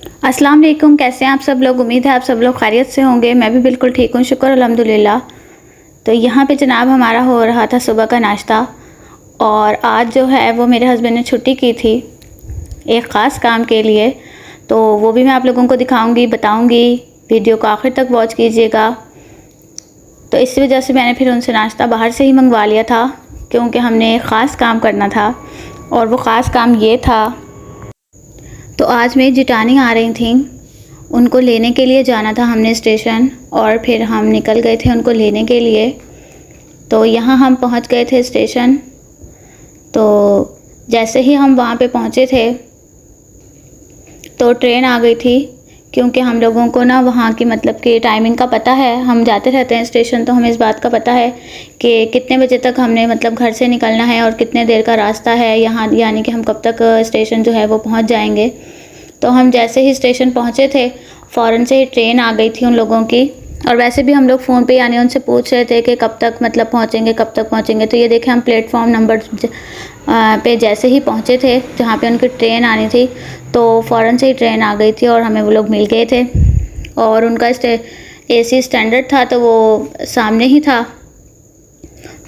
अस्सलाम वालेकुम। कैसे हैं आप सब लोग? उम्मीद है आप सब लोग खैरियत से होंगे। मैं भी बिल्कुल ठीक हूँ, शुक्र अल्हम्दुलिल्लाह। तो यहाँ पे जनाब हमारा हो रहा था सुबह का नाश्ता, और आज जो है वो मेरे हस्बैंड ने छुट्टी की थी एक ख़ास काम के लिए। तो वो भी मैं आप लोगों को दिखाऊंगी, बताऊंगी। वीडियो को आखिर तक वॉच कीजिएगा। तो इस वजह से मैंने फिर उनसे नाश्ता बाहर से ही मंगवा लिया था, क्योंकि हमने एक ख़ास काम करना था, और वो ख़ास काम ये था। तो आज मेरी जिटानी आ रही थी, उनको लेने के लिए जाना था हमने स्टेशन, और फिर हम निकल गए थे उनको लेने के लिए। तो यहाँ हम पहुँच गए थे स्टेशन। तो जैसे ही हम वहाँ पे पहुँचे थे तो ट्रेन आ गई थी, क्योंकि हम लोगों को ना वहाँ की मतलब कि टाइमिंग का पता है। हम जाते रहते हैं स्टेशन, तो हमें इस बात का पता है कि कितने बजे तक हमने मतलब घर से निकलना है और कितने देर का रास्ता है यहाँ, यानी कि हम कब तक स्टेशन जो है वो पहुँच जाएंगे। तो हम जैसे ही स्टेशन पहुँचे थे, फ़ौरन से ही ट्रेन आ गई थी उन लोगों की। और वैसे भी हम लोग फ़ोन पे यानी उनसे पूछ रहे थे कि कब तक मतलब पहुँचेंगे, कब तक पहुँचेंगे। तो ये देखें, हम प्लेटफॉर्म नंबर पे जैसे ही पहुँचे थे जहाँ पे उनकी ट्रेन आनी थी, तो फ़ौरन से ही ट्रेन आ गई थी और हमें वो लोग मिल गए थे। और उनका एसी स्टैंडर्ड था, तो वो सामने ही था।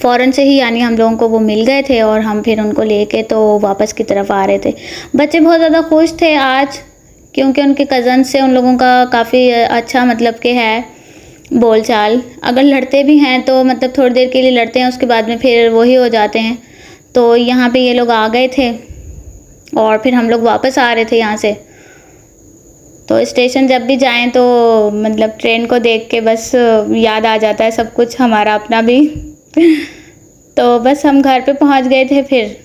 फ़ौरन से ही यानी हम लोगों को वो मिल गए थे, और हम फिर उनको लेके तो वापस की तरफ आ रहे थे। बच्चे बहुत ज़्यादा खुश थे आज, क्योंकि उनके कज़न से उन लोगों का काफ़ी अच्छा मतलब कि है बोलचाल। अगर लड़ते भी हैं तो मतलब थोड़ी देर के लिए लड़ते हैं, उसके बाद में फिर वही हो जाते हैं। तो यहाँ पे ये लोग आ गए थे, और फिर हम लोग वापस आ रहे थे यहाँ से। तो स्टेशन जब भी जाएं तो मतलब ट्रेन को देख के बस याद आ जाता है सब कुछ, हमारा अपना भी। तो बस हम घर पे पहुँच गए थे फिर।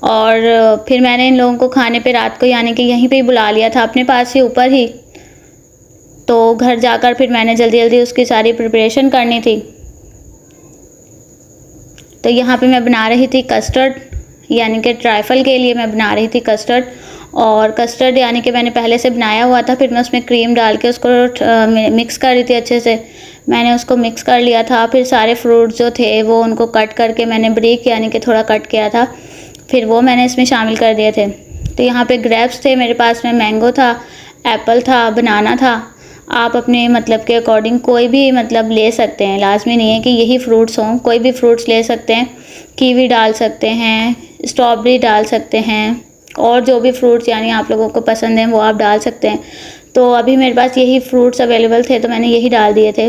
और फिर मैंने इन लोगों को खाने पे रात को यानी कि यहीं पे ही बुला लिया था, अपने पास ही ऊपर ही। तो घर जाकर फिर मैंने जल्दी जल्दी उसकी सारी प्रिपरेशन करनी थी। तो यहाँ पे मैं बना रही थी कस्टर्ड, यानी कि ट्राइफल के लिए मैं बना रही थी कस्टर्ड। और कस्टर्ड यानी कि मैंने पहले से बनाया हुआ था, फिर मैं उसमें क्रीम डाल के उसको मिक्स कर रही थी अच्छे से। मैंने उसको मिक्स कर लिया था। फिर सारे फ्रूट्स जो थे वो उनको कट करके मैंने ब्रीक यानी कि थोड़ा कट किया था, फिर वो मैंने इसमें शामिल कर दिए थे। तो यहाँ पे ग्रेप्स थे मेरे पास में, मैंगो था, एप्पल था, बनाना था। आप अपने मतलब के अकॉर्डिंग कोई भी मतलब ले सकते हैं, लाजमी नहीं है कि यही फ्रूट्स हों, कोई भी फ्रूट्स ले सकते हैं। कीवी डाल सकते हैं, स्ट्रॉबेरी डाल सकते हैं, और जो भी फ्रूट्स यानी आप लोगों को पसंद हैं वो आप डाल सकते हैं। तो अभी मेरे पास यही फ्रूट्स अवेलेबल थे, तो मैंने यही डाल दिए थे।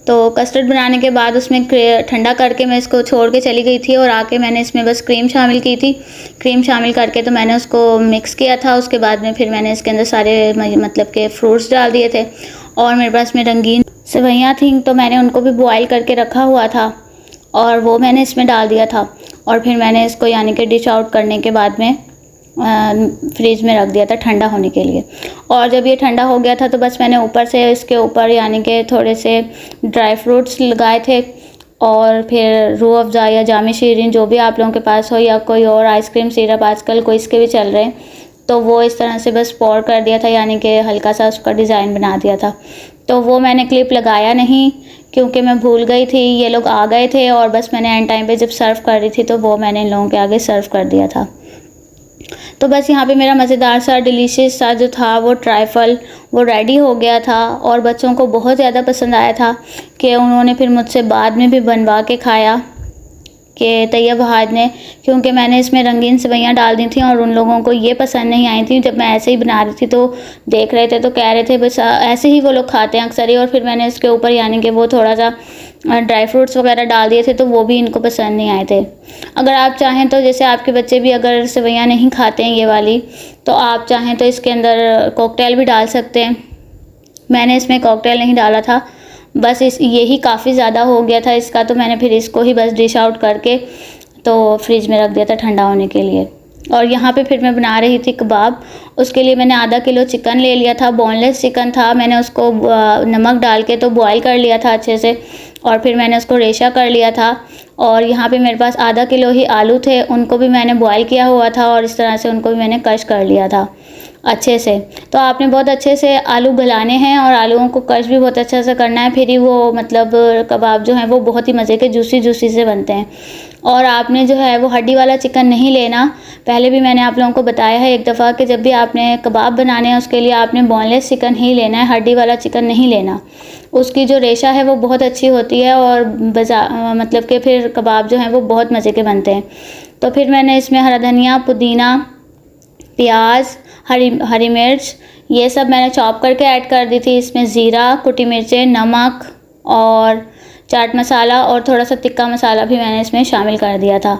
तो कस्टर्ड बनाने के बाद उसमें ठंडा करके मैं इसको छोड़ के चली गई थी, और आके मैंने इसमें बस क्रीम शामिल की थी। क्रीम शामिल करके तो मैंने उसको मिक्स किया था। उसके बाद में फिर मैंने इसके अंदर सारे मतलब के फ्रूट्स डाल दिए थे। और मेरे पास में रंगीन सेवइयाँ थीं, तो मैंने उनको भी बॉयल करके रखा हुआ था, और वो मैंने इसमें डाल दिया था। और फिर मैंने इसको यानी कि डिश आउट करने के बाद में फ्रिज में रख दिया था ठंडा होने के लिए। और जब ये ठंडा हो गया था तो बस मैंने ऊपर से इसके ऊपर यानी कि थोड़े से ड्राई फ्रूट्स लगाए थे, और फिर रूह अफ़ज़ा या जामी शीरीन जो भी आप लोगों के पास हो, या कोई और आइसक्रीम सिरप आजकल कोई इसके भी चल रहे हैं, तो वो इस तरह से बस पोर कर दिया था, यानी कि हल्का सा उसका डिज़ाइन बना दिया था। तो वो मैंने क्लिप लगाया नहीं, क्योंकि मैं भूल गई थी। ये लोग आ गए थे, और बस मैंने एंड टाइम पे जब सर्व कर रही थी तो वो मैंने इन लोगों के आगे सर्व कर दिया था। तो बस यहाँ पे मेरा मज़ेदार सा डिलीशियस सा जो था वो ट्राइफल वो रेडी हो गया था, और बच्चों को बहुत ज़्यादा पसंद आया था कि उन्होंने फिर मुझसे बाद में भी बनवा के खाया कि तैयब हाज ने, क्योंकि मैंने इसमें रंगीन सेवइयाँ डाल दी थी और उन लोगों को ये पसंद नहीं आई थी। जब मैं ऐसे ही बना रही थी तो देख रहे थे, तो कह रहे थे बस ऐसे ही वो लोग खाते हैं अक्सर ही। और फिर मैंने इसके ऊपर यानी कि वो थोड़ा सा ड्राई फ्रूट्स वगैरह डाल दिए थे, तो वो भी इनको पसंद नहीं आए थे। अगर आप चाहें तो, जैसे आपके बच्चे भी अगर सेवइयाँ नहीं खाते हैं ये वाली, तो आप चाहें तो इसके अंदर कॉकटेल भी डाल सकते हैं। मैंने इसमें कॉकटेल नहीं डाला था, बस यही काफ़ी ज़्यादा हो गया था इसका। तो मैंने फिर इसको ही बस डिश आउट करके तो फ्रिज में रख दिया था ठंडा होने के लिए। और यहाँ पे फिर मैं बना रही थी कबाब। उसके लिए मैंने आधा किलो चिकन ले लिया था, बोनलेस चिकन था। मैंने उसको नमक डाल के तो बॉयल कर लिया था अच्छे से, और फिर मैंने उसको रेशा कर लिया था। और यहाँ पे मेरे पास आधा किलो ही आलू थे, उनको भी मैंने बॉयल किया हुआ था, और इस तरह से उनको भी मैंने कश कर लिया था अच्छे से। तो आपने बहुत अच्छे से आलू गलाने हैं, और आलूओं को कश भी बहुत अच्छा से करना है, फिर ही वो मतलब कबाब जो हैं वो बहुत ही मज़े के जूसी जूसी से बनते हैं। और आपने जो है वो हड्डी वाला चिकन नहीं लेना। पहले भी मैंने आप लोगों को बताया है एक दफ़ा कि जब भी आपने कबाब बनाने हैं उसके लिए आपने बोनलेस चिकन ही लेना है, हड्डी वाला चिकन नहीं लेना। उसकी जो रेशा है वो बहुत अच्छी होती है और मतलब कि फिर कबाब जो हैं वो बहुत मज़े के बनते हैं। तो फिर मैंने इसमें हरा धनिया, पुदीना, प्याज, हरी मिर्च ये सब मैंने चॉप करके ऐड कर दी थी। इसमें ज़ीरा, कुटी मिर्चें, नमक और चाट मसाला और थोड़ा सा तिक्का मसाला भी मैंने इसमें शामिल कर दिया था।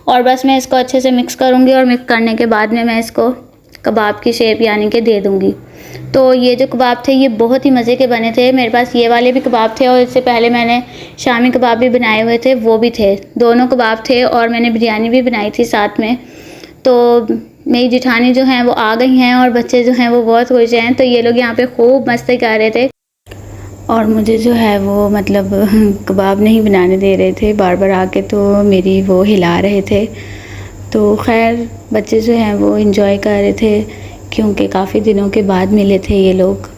और बस मैं इसको अच्छे से मिक्स करूँगी और मिक्स करने के बाद में मैं इसको कबाब की शेप यानी कि दे दूँगी। तो ये जो कबाब थे ये बहुत ही मज़े के बने थे। मेरे पास ये वाले भी कबाब थे और इससे पहले मैंने शामी कबाब भी बनाए हुए थे, वो भी थे। दोनों कबाब थे और मैंने बिरयानी भी बनाई थी साथ में। तो मेरी जेठानी जो हैं वो आ गई हैं और बच्चे जो हैं वो बहुत खुश हैं। तो ये लोग यहाँ पे खूब मस्ती कर रहे थे और मुझे जो है वो मतलब कबाब नहीं बनाने दे रहे थे, बार बार आके तो मेरी वो हिला रहे थे। तो खैर बच्चे जो हैं वो इन्जॉय कर रहे थे क्योंकि काफ़ी दिनों के बाद मिले थे ये लोग।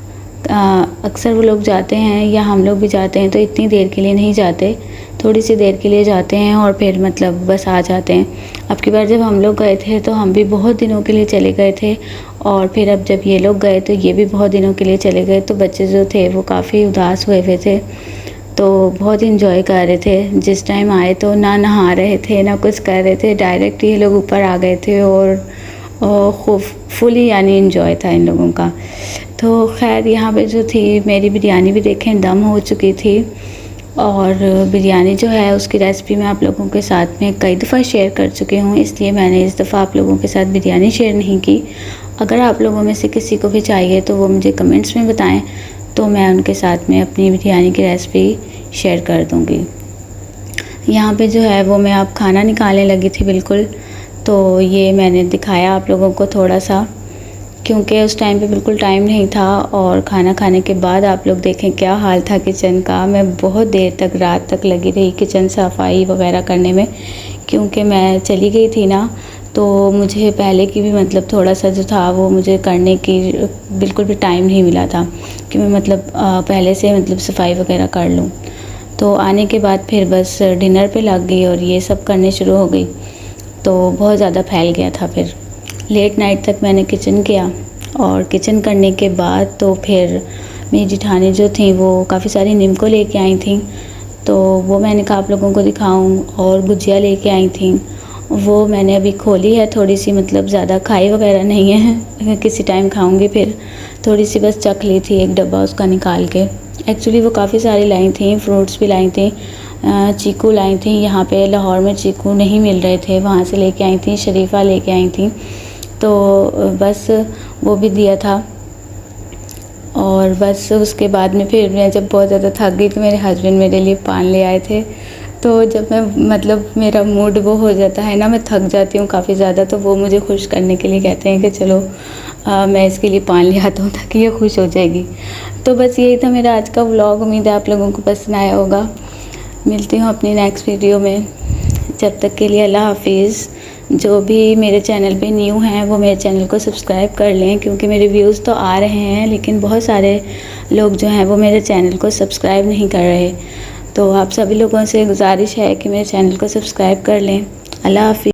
अक्सर वो लोग जाते हैं या हम लोग भी जाते हैं तो इतनी देर के लिए नहीं जाते, थोड़ी सी देर के लिए जाते हैं और फिर मतलब बस आ जाते हैं। अब की बार जब हम लोग गए थे तो हम भी बहुत दिनों के लिए चले गए थे और फिर अब जब ये लोग गए तो ये भी बहुत दिनों के लिए चले गए। तो बच्चे जो थे वो काफ़ी उदास हुए हुए थे, तो बहुत इन्जॉय कर रहे थे। जिस टाइम आए तो ना नहा रहे थे ना कुछ कर रहे थे, डायरेक्ट ये लोग ऊपर आ गए थे और खूब फुली यानी इन्जॉय था इन लोगों का। तो खैर यहाँ पे जो थी मेरी बिरयानी भी देखें दम हो चुकी थी और बिरयानी जो है उसकी रेसिपी मैं आप लोगों के साथ में कई दफ़ा शेयर कर चुकी हूँ, इसलिए मैंने इस दफ़ा आप लोगों के साथ बिरयानी शेयर नहीं की। अगर आप लोगों में से किसी को भी चाहिए तो वो मुझे कमेंट्स में बताएं, तो मैं उनके साथ में अपनी बिरयानी की रेसिपी शेयर कर दूँगी। यहाँ पे जो है वो मैं अब खाना निकालने लगी थी बिल्कुल। तो ये मैंने दिखाया आप लोगों को थोड़ा सा, क्योंकि उस टाइम पे बिल्कुल टाइम नहीं था। और खाना खाने के बाद आप लोग देखें क्या हाल था किचन का। मैं बहुत देर तक रात तक लगी रही किचन सफाई वगैरह करने में, क्योंकि मैं चली गई थी ना, तो मुझे पहले की भी मतलब थोड़ा सा जो था वो मुझे करने की बिल्कुल भी टाइम नहीं मिला था कि मैं मतलब पहले से मतलब सफाई वगैरह कर लूँ। तो आने के बाद फिर बस डिनर पे लग गई और ये सब करने शुरू हो गई, तो बहुत ज़्यादा फैल गया था। फिर लेट नाइट तक मैंने किचन किया और किचन करने के बाद तो फिर मेरी जेठानी जो थी वो काफ़ी सारी नीमको लेके आई थी, तो वो मैंने कहा आप लोगों को दिखाऊं। और गुजिया लेके आई थी, वो मैंने अभी खोली है थोड़ी सी, मतलब ज़्यादा खाई वगैरह नहीं है, किसी टाइम खाऊंगी। फिर थोड़ी सी बस चख ली थी, एक डब्बा उसका निकाल के। एक्चुअली वो काफ़ी सारी लाई थी, फ्रूट्स भी लाई थी, चीकू लाई थी। यहाँ पे लाहौर में चीकू नहीं मिल रहे थे, वहाँ से लेके आई थी, शरीफ़ा लेके आई थी, तो बस वो भी दिया था। और बस उसके बाद में फिर मैं जब बहुत ज़्यादा थक गई तो मेरे हस्बैंड मेरे लिए पान ले आए थे। तो जब मैं मतलब मेरा मूड वो हो जाता है ना, मैं थक जाती हूँ काफ़ी ज़्यादा, तो वो मुझे खुश करने के लिए कहते हैं कि चलो मैं इसके लिए पान ले आता हूँ ताकि ये खुश हो जाएगी। तो बस यही था मेरा आज का व्लॉग, उम्मीद है आप लोगों को पसंद आया होगा। मिलती हूँ अपनी नेक्स्ट वीडियो में, जब तक के लिए अल्लाह हाफिज़। जो भी मेरे चैनल पे न्यू हैं वो मेरे चैनल को सब्सक्राइब कर लें, क्योंकि मेरे व्यूज़ तो आ रहे हैं लेकिन बहुत सारे लोग जो हैं वो मेरे चैनल को सब्सक्राइब नहीं कर रहे। तो आप सभी लोगों से गुजारिश है कि मेरे चैनल को सब्सक्राइब कर लें। अल्लाह हाफिज़।